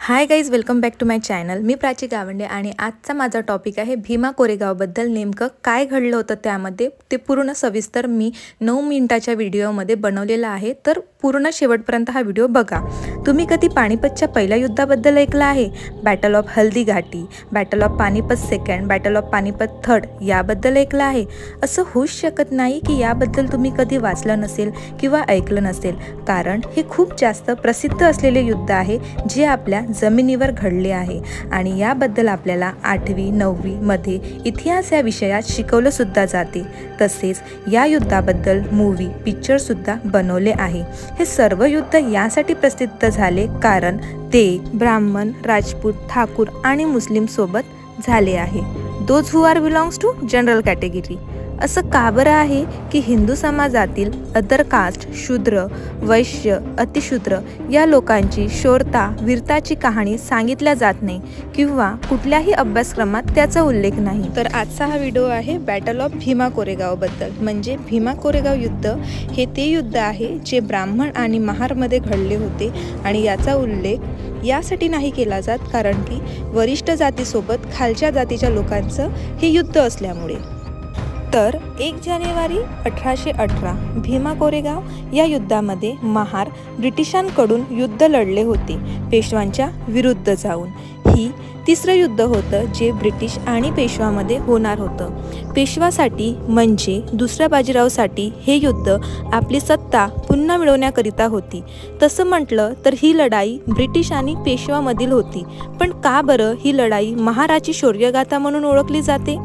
High guys, welcome back to my channel. मी प्राची गावंडे आणि आजचा माझा टॉपिक आहे भीमा कोरेगावबद्दल नेमकं काय घडलं होतं त्यामध्ये ते पूर्ण सविस्तर मी 9 मिनिटाच्या व्हिडिओमध्ये बनवलेला आहे। तर पूर्ण शेवटपर्यंत हा व्हिडिओ बघा। तुम्ही कधी पानिपतच्या पहिल्या युद्धाबद्दल ऐकलं आहे? Battle of Haldi Ghati, battle of Panipat second, battle of Panipat third याबद्दल ऐकलं आहे? असं होऊच शकत नाही की याबद्दल तुम्ही कधी वाचलं नसेल किंवा ऐकलं नसेल, कारण हे खूप जास्त प्रसिद्ध असलेले युद्ध आहे जे आपल्या जमिनीवर घडले आहे आणि याबद्दल आपल्याला 8वी 9वी मध्ये इतिहास या विषयात शिकवलं सुद्धा जाते। तसेच या युद्धाबद्दल मूवी पिक्चर सुद्धा बनवले आहे। हे सर्व युद्ध यासाठी प्रसिद्ध झाले कारण ते ब्राह्मण, राजपूत, ठाकूर आणि मुस्लिम सोबत झाले आहे। Those who are belongs to general category. असं का बरं आहे की हिंदू समाजातील अदर कास्ट, शूद्र, वैश्य, अतिशूद्र या लोकांची शौर्यता, वीरताची कहाणी सांगितल्या जात नाही किंवा कुठल्याही अभ्यासक्रमात त्याचा उल्लेख नाही। तर आजचा हा व्हिडिओ आहे बॅटल ऑफ भीमा कोरेगावबद्दल। म्हणजे भीमा कोरेगाव युद्ध हे ते युद्ध आहे जे ब्राह्मण आणि महारमध्ये घडले होते आणि याचा उल्लेख यासाठी नाही केला जात कारण की वरिष्ठ जातीसोबत खालच्या जातीच्या लोकांचं हे युद्ध असल्यामुळे। तर 1 जानेवारी 1818 भीमा कोरेगाव या युद्धामध्ये महार ब्रिटिशांकडून युद्ध लढले होते पेशवांच्या विरुद्ध जाऊन। ही तिसरं युद्ध होतं जे ब्रिटिश आणि पेशवामध्ये होणार होतं। पेशवासाठी म्हणजे दुसऱ्या बाजीरावसाठी हे युद्ध आपली सत्ता पुन्हा मिळवण्याकरिता होती। तसं म्हटलं तर ही लढाई ब्रिटिश आणि पेशवामधील होती, पण का बरं ही लढाई महाराची शौर्यगाथा म्हणून ओळखली जाते?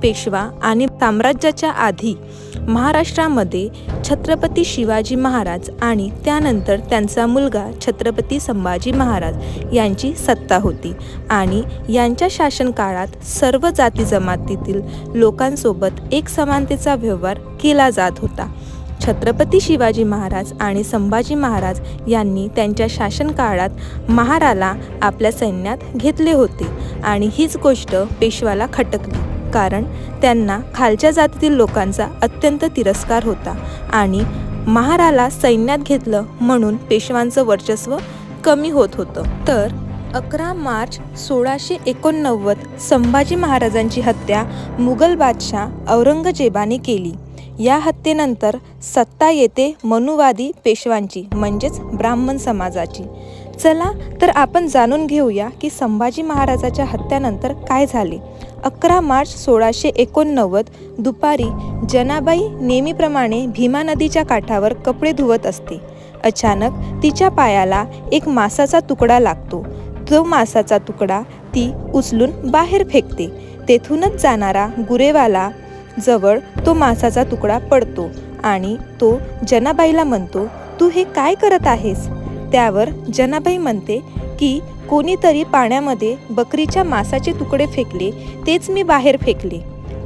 पेशवा आणि साम्राज्याच्या आधी महाराष्ट्रामध्ये छत्रपती शिवाजी महाराज आणि त्यानंतर त्यांचा मुलगा छत्रपती संभाजी महाराज यांची सत्ता होती आणि यांच्या शासनकाळात सर्व जाती जमातीतील लोकांसोबत एक समानतेचा व्यवहार केला जात होता। छत्रपती शिवाजी महाराज आणि संभाजी महाराज यांनी त्यांच्या शासनकाळात महाराला आपल्या सैन्यात घेतले होते आणि हीच गोष्ट पेशवाला खटकली कारण त्यांना खालच्या जातीतील लोकांचा अत्यंत तिरस्कार होता आणि महाराला सैन्यात घेतलं म्हणून पेशवांचं वर्चस्व कमी होत होतं। तर 11 मार्च 1689 संभाजी महाराजांची हत्या मुघल बादशाह औरंगजेबाने केली। या हत्येनंतर सत्ता येते मनुवादी पेशवांची म्हणजेच ब्राह्मण समाजाची। चला तर आपण जाणून घेऊया की संभाजी महाराजाच्या हत्येनंतर काय झाले। 11 मार्च 1689 दुपारी जनाबाई नेहमीप्रमाणे भीमा नदीच्या काठावर कपडे धुवत असते। अचानक तिच्या पायाला एक मासाचा तुकडा लागतो। तो मासाचा तुकडा ती उचलून बाहेर फेकते। तेथूनच जाणारा गुरेवाला जवळ तो मासाचा तुकडा पडतो आणि तो जनाबाईला म्हणतो, तू हे काय करत आहेस? त्यावर जनाबाई म्हणते की कोणीतरी पाण्यामध्ये बकरीच्या मासाचे तुकडे फेकले, तेच मी बाहेर फेकले।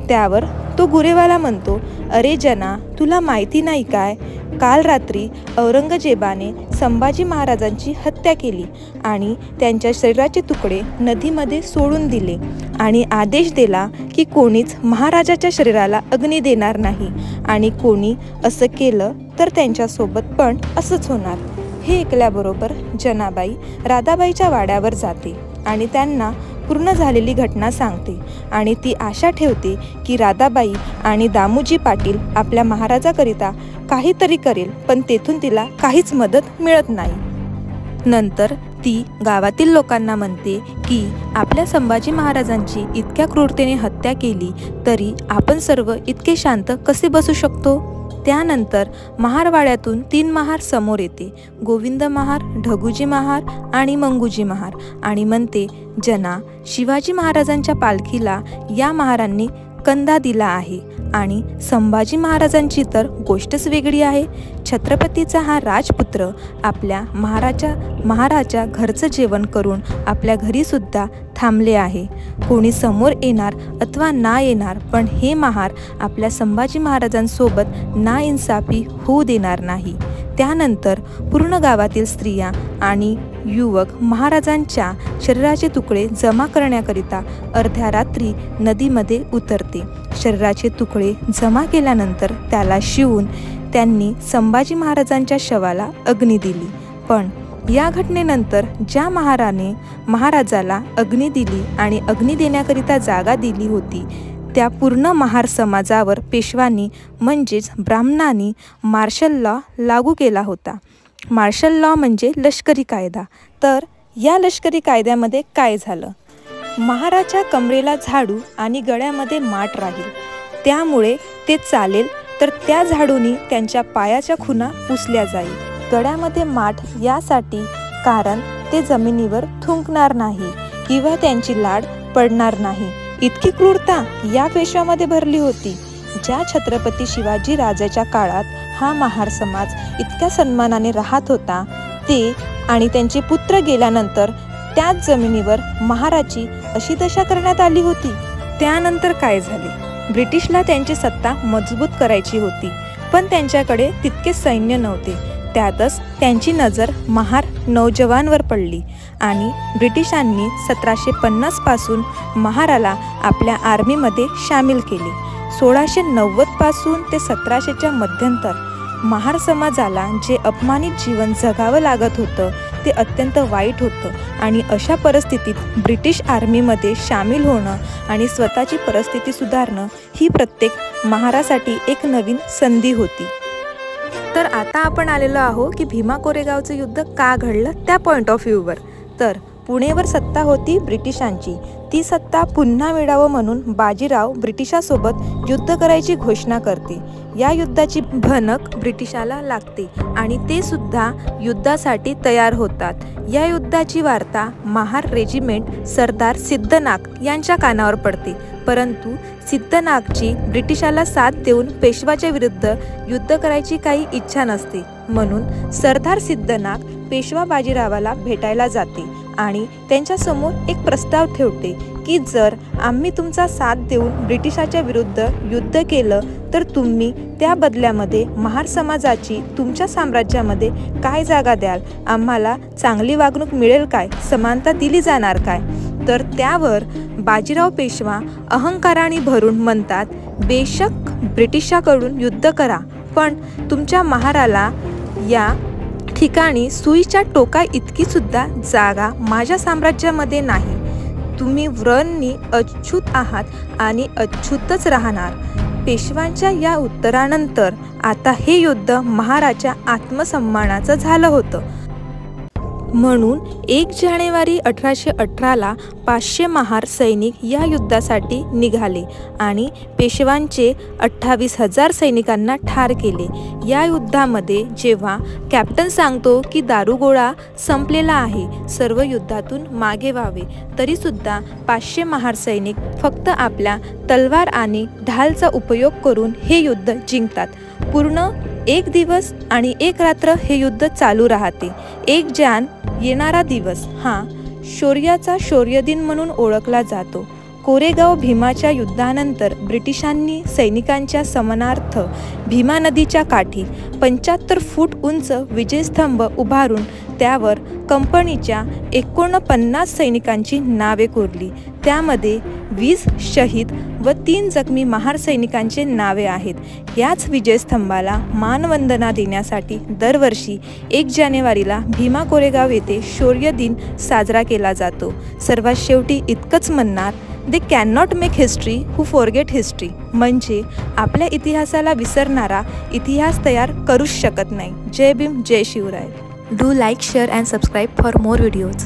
त्यावर तो गुरेवाला म्हणतो, अरे जना, तुला माहिती नाही काय? काल रात्री औरंगजेबाने संभाजी महाराजांची हत्या केली आणि त्यांच्या शरीराचे तुकडे नदीमध्ये सोडून दिले आणि आदेश दिला की कोणीच महाराजाच्या शरीराला अग्नी देणार नाही आणि कोणी असं केलं तर त्यांच्यासोबत पण असंच होणार। हे ऐकल्याबरोबर जनाबाई राधाबाईच्या वाड्यावर जाते आणि त्यांना पूर्ण झालेली घटना सांगते आणि ती आशा ठेवते की राधाबाई आणि दामूजी पाटील आपल्या महाराजाकरिता काहीतरी करेल, पण तेथून तिला काहीच मदत मिळत नाही। नंतर ती गावातील लोकांना म्हणते की आपल्या संभाजी महाराजांची इतक्या क्रूरतेने हत्या केली तरी आपण सर्व इतके शांत कसे बसू शकतो? त्यानंतर महारवाड्यातून 3 महार समोर येते, गोविंद महार, ढगुजी महार आणि मंगूजी महार, आणि म्हणते, जना, शिवाजी महाराजांच्या पालखीला या महारांनी कंदा दिला आहे आणि संभाजी महाराजांची तर गोष्टच वेगळी आहे। छत्रपतीचा हा राजपुत्र आपल्या महाराच्या घरचं जेवण करून आपल्या घरीसुद्धा थांबले आहे। कोणी समोर येणार अथवा ना येणार, पण हे महार आपल्या संभाजी महाराजांसोबत नाइंसाफी होऊ देणार नाही। त्यानंतर पूर्ण गावातील स्त्रिया आणि युवक महाराजांच्या शरीराचे तुकडे जमा करण्याकरिता अर्ध्या रात्री नदीमध्ये उतरते। शरीराचे तुकडे जमा केल्यानंतर त्याला शिवून त्यांनी संभाजी महाराजांच्या शवाला अग्नी दिली, पण या घटनेनंतर ज्या महाराने महाराजाला अग्नी दिली आणि अग्नी देण्याकरिता जागा दिली होती त्या पूर्ण महार समाजावर पेशवांनी म्हणजेच ब्राह्मणांनी मार्शल लॉ लागू केला होता। मार्शल लॉ म्हणजे लष्करी कायदा। तर या लष्करी कायद्यामध्ये काय झालं, महाराच्या कमरेला झाडू आणि गळ्यामध्ये माठ राहील, त्यामुळे ते चालेल तर त्या झाडूनी त्यांच्या पायाच्या खुणा पुसल्या जाईल। गळ्यामध्ये माठ यासाठी कारण ते जमिनीवर थुंकणार नाही किंवा त्यांची लाड पडणार नाही। इतकी क्रूरता या पेशव्यामध्ये भरली होती। ज्या छत्रपती शिवाजी राजाच्या काळात हा महार समाज इतक्या सन्मानाने राहत होता, ते आणि त्यांचे पुत्र गेल्यानंतर त्याच जमिनीवर महाराची अशी दशा करण्यात आली होती। त्यानंतर काय झाले, ब्रिटिशला त्यांची सत्ता मजबूत करायची होती, पण त्यांच्याकडे तितके सैन्य नव्हते। त्यातच त्यांची नजर महार नौजवानवर पडली आणि ब्रिटिशांनी 1750 पासून महाराला आपल्या आर्मीमध्ये सामील केले। 1690 पासून ते 1700च्या मध्यंतर महार समाजाला जे अपमानित जीवन जगावं लागत होतं ते अत्यंत वाईट होतं आणि अशा परिस्थितीत ब्रिटिश आर्मीमध्ये सामील होणं आणि स्वतःची परिस्थिती सुधारणं ही प्रत्येक महारासाठी एक नवीन संधी होती। तर आता आपण आलेलो आहो की भीमा कोरेगावचं युद्ध का घडलं त्या पॉइंट ऑफ व्ह्यूवर। तर पुणेवर सत्ता होती ब्रिटिशांची, ती सत्ता पुन्हा मिळावं म्हणून बाजीराव ब्रिटिशासोबत युद्ध करायची घोषणा करते। या युद्धाची भनक ब्रिटिशाला लागते आणि ते सुद्धा युद्धासाठी तयार होतात। या युद्धाची वार्ता महार रेजिमेंट सरदार सिद्धनाग यांच्या कानावर पडते, परंतु सिद्धनागची ब्रिटिशाला साथ देऊन पेशवाच्या विरुद्ध युद्ध करायची काही इच्छा नसते, म्हणून सरदार सिद्धनाग पेशवा बाजीरावाला भेटायला जाते आणि त्यांच्यासमोर एक प्रस्ताव ठेवते की जर आम्ही तुमचा साथ देऊन ब्रिटिशाच्या विरुद्ध युद्ध केलं तर तुम्ही त्या बदल्यामध्ये महार समाजाची तुमच्या साम्राज्यामध्ये काय जागा द्याल, आम्हाला चांगली वागणूक मिळेल काय, समानता दिली जाणार काय। तर त्यावर बाजीराव पेशवा अहंकाराने भरून म्हणतात, बेशक ब्रिटिशाकडून युद्ध करा, पण तुमच्या महाराला या ठिकाणी सुईच्या टोका इतकी सुद्धा जागा माझ्या साम्राज्यामध्ये नाही। तुम्ही व्रणनी अच्युत आहात आणि अच्युतच राहणार। पेशव्यांच्या या उत्तरानंतर आता हे युद्ध महाराच्या आत्मसन्मानाचं झालं होतं, म्हणून 1 जानेवारी 1818ला 500 महार सैनिक या युद्धासाठी निघाले आणि पेशवांचे 28,000 सैनिकांना ठार केले। या युद्धामध्ये जेव्हा कॅप्टन सांगतो की दारुगोळा संपलेला आहे, सर्व युद्धातून मागे व्हावे, तरीसुद्धा 500 महार सैनिक फक्त आपल्या तलवार आणि ढालचा उपयोग करून हे युद्ध जिंकतात। पूर्ण 1 दिवस आणि 1 रात्र हे युद्ध चालू राहते। 1 जान येणारा दिवस हा शौर्याचा शौर्यदिन म्हणून ओळखला जातो। कोरेगाव भीमाच्या युद्धानंतर ब्रिटिशांनी सैनिकांच्या समनार्थ भीमा नदीच्या काठी 75 फूट उंच विजयस्तंभ उभारून त्यावर कंपनीच्या 49 सैनिकांची नावे कोरली। त्यामध्ये 20 शहीद व 3 जखमी महार सैनिकांचे नावे आहेत। याच विजयस्तंभाला मानवंदना देण्यासाठी दरवर्षी 1 जानेवारीला भीमा कोरेगाव येथे शौर्य दिन साजरा केला जातो। सर्वात शेवटी इतकंच म्हणणार, they can not make history who forget history, म्हणजे आपल्या इतिहासाला विसरणारा इतिहास तयार करूच शकत नाही। जय भीम, जय Shivrai. Do like, share and subscribe for more videos.